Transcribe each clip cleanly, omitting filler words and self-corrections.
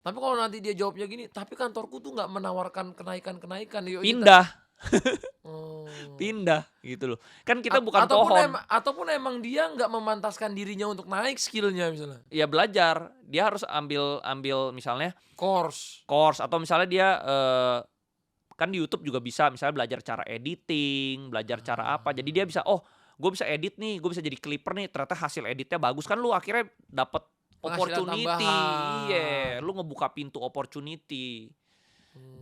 Tapi kalau nanti dia jawabnya gini, "Tapi kantorku tuh nggak menawarkan kenaikan-kenaikan." Yuk kita Pindah, oh. pindah gitu loh. Kan kita bukan Ataupun pohon. ataupun emang dia nggak memantaskan dirinya untuk naik skill-nya misalnya, Ya belajar, dia harus ambil ambil misalnya course. course atau misalnya dia, kan di YouTube juga bisa misalnya belajar cara editing, belajar cara apa, jadi dia bisa, "Oh, gue bisa edit nih, gue bisa jadi clipper nih, ternyata hasil editnya bagus." Kan lu akhirnya dapet Penghasilan opportunity, tambahan. iya, lu ngebuka pintu opportunity.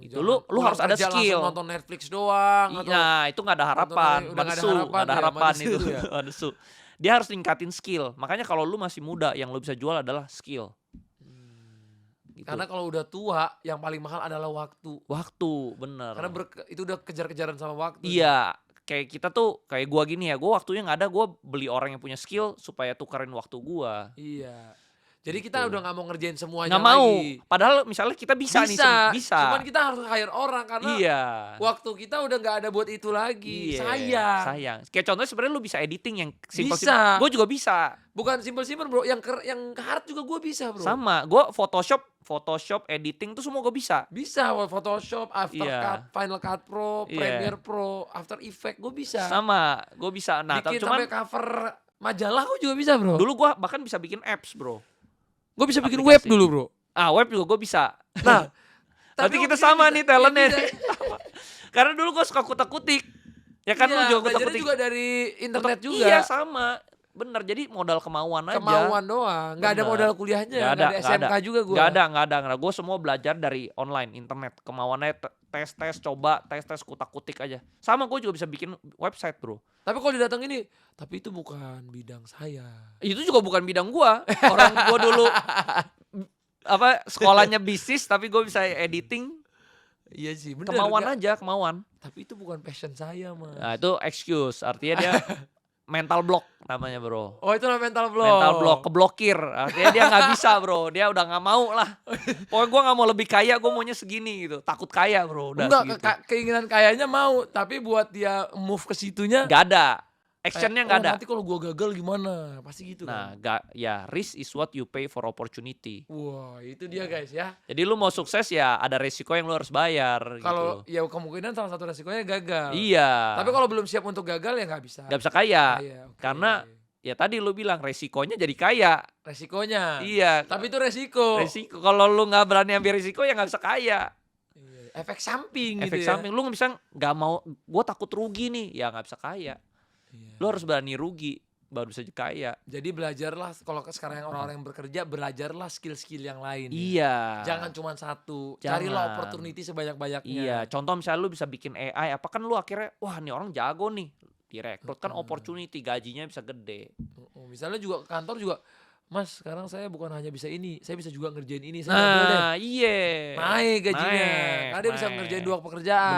Itu Jangan lu pulang harus ada kerja langsung skill. nonton Netflix doang atau Iya, itu nggak ada nonton harapan, udah nggak ada madesu, harapan nggak ada ya, harapan madesu itu, ya? madesu. Dia harus ningkatin skill, makanya kalau lu masih muda yang lu bisa jual adalah skill, Karena gitu. kalau udah tua yang paling mahal adalah waktu. Waktu, bener. Karena itu udah kejar-kejaran sama waktu itu. Iya, kayak kita tuh, kayak gua gini ya, gua waktunya nggak ada, gua beli orang yang punya skill supaya tukerin waktu gua, Iya. Jadi kita gitu. udah nggak mau ngerjain semuanya Nggak mau, lagi. padahal misalnya kita bisa nih Cuman bisa. kita harus hire orang karena Iya, waktu kita udah nggak ada buat itu lagi. iya, Sayang. sayang. Kayak contohnya sebenarnya lu bisa editing yang Bisa. gua juga bisa. Bukan simpel-simpel Bro, yang hard juga gue bisa Bro. Sama, gua Photoshop, editing tuh semua gua bisa. Bisa Photoshop, After Cut, Iya, Final Cut Pro, iya. Premiere Pro, After Effect gue bisa. Sama, gue bisa. Nah, Bikin cuman sampai cover majalah gue juga bisa Bro. dulu gue bahkan bisa bikin apps, Bro. Gue bisa bikin web Aplikasi. dulu Bro. Ah, web juga gue bisa. Nah, Berarti kita opsinya sama bisa, nih talentnya iya, nih. Sama. Karena dulu gue suka kutak-kutik. Ya kan lu iya, juga belajarnya kutak-kutik. juga dari internet juga. Iya, sama. Bener, jadi modal kemauan aja. Kemauan doang, nggak ada Bener. modal kuliahnya, Nggak nggak ada SMK juga gue. Nggak ada. Gue semua belajar dari online, internet. Kemauannya tes, coba, tes, kutak-kutik aja. Sama gue juga bisa bikin website, Bro. Tapi kalau didatang ini, tapi itu bukan bidang saya. Itu juga bukan bidang gue. Orang gue dulu sekolahnya bisnis tapi gue bisa editing. Iya sih, bener. Kemauan Nggak, aja, kemauan. tapi itu bukan passion saya Mas. Nah, itu excuse, artinya dia mental block namanya, Bro. Oh itu namanya mental block. Mental block, keblokir. Artinya dia nggak bisa, Bro. Dia udah nggak mau lah. Pokoknya gue nggak mau lebih kaya, gue maunya segini gitu. Takut kaya, Bro. Udah Enggak, segitu. keinginan kayaknya mau, tapi buat dia move ke situnya Nggak ada. Actionnya nggak ada. Nanti kalau gua gagal gimana? Pasti gitu Nah, kan. ya risk is what you pay for opportunity. Wah, itu dia guys ya. Jadi lu mau sukses ya ada resiko yang lu harus bayar Kalau gitu. ya kemungkinan salah satu resikonya gagal. Iya. Tapi kalau belum siap untuk gagal ya nggak bisa. Nggak bisa kaya. Oke. Karena ya tadi lu bilang resikonya jadi kaya. Resikonya. Iya. Tapi itu resiko. Resiko kalau lu nggak berani ambil resiko ya nggak bisa kaya. Iya. Efek samping Efek gitu samping lu nggak mau, gue takut rugi nih, ya nggak bisa kaya. Iya. Lu harus berani rugi baru bisa kaya. Jadi belajarlah kalau sekarang orang-orang yang bekerja, belajarlah skill-skill yang lain. Iya. Jangan cuma satu. Jangan. Carilah opportunity sebanyak-banyaknya. Iya. Contoh misalnya lu bisa bikin AI, apa kan lu akhirnya wah nih orang jago nih, direkrut kan opportunity, gajinya bisa gede. Misalnya juga ke kantor juga, Mas sekarang saya bukan hanya bisa ini, saya bisa juga ngerjain ini. Saya ngambil deh. Nah, iya. Naik gajinya. Karena dia bisa ngerjain 2 pekerjaan.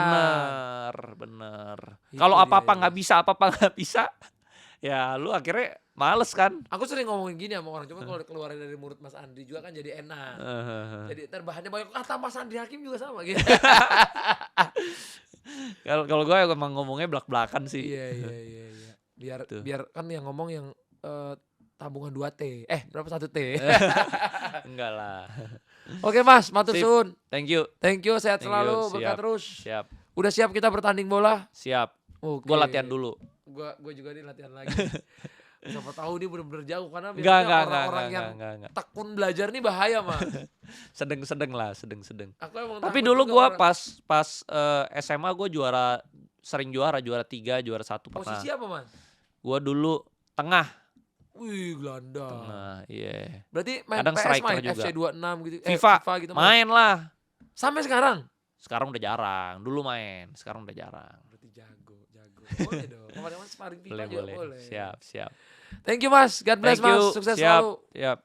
Bener. Itu Kalau dia, apa-apa ya. nggak bisa, ya lu akhirnya males kan. Aku sering ngomongin gini sama orang, cuma kalau keluarin dari mulut Mas Andri juga kan jadi enak. Jadi ntar bahannya banyak, Mas Andri Hakim juga sama gitu. Kalau gue emang ngomongnya belak-belakan sih. Iya. Tuh. Biar kan yang ngomong yang tabungan 2T. Berapa 1T? Enggak lah. Oke Mas, matur Sip. suwun. Thank you. Thank you, sehat Thank selalu, you. berkah Siap. terus. Siap. Udah siap kita bertanding bola? Siap. Oke. Gue latihan dulu. Gue juga nih latihan lagi. Siapa tahu dia bener-bener jauh karena Enggak, biasanya orang-orang yang enggak. tekun belajar nih bahaya Mas. Sedeng lah. Aku emang Tapi takut dulu juga gue orang- pas SMA gue sering juara 3, juara 1 pernah. Posisi apa Mas? Gue dulu tengah. Wih, gelandang. Tengah, iya. Berarti main Kadang PS striker main juga. FC 26 gitu. FIFA, gitu main lah. Sampai sekarang. Sekarang udah jarang. Dulu main, sekarang udah jarang. Berarti jago. Boleh dong. Kemarin sparring FIFA juga boleh. Siap. Thank you Mas. God bless Thank you. Mas. Sukses Siap. selalu. Siap.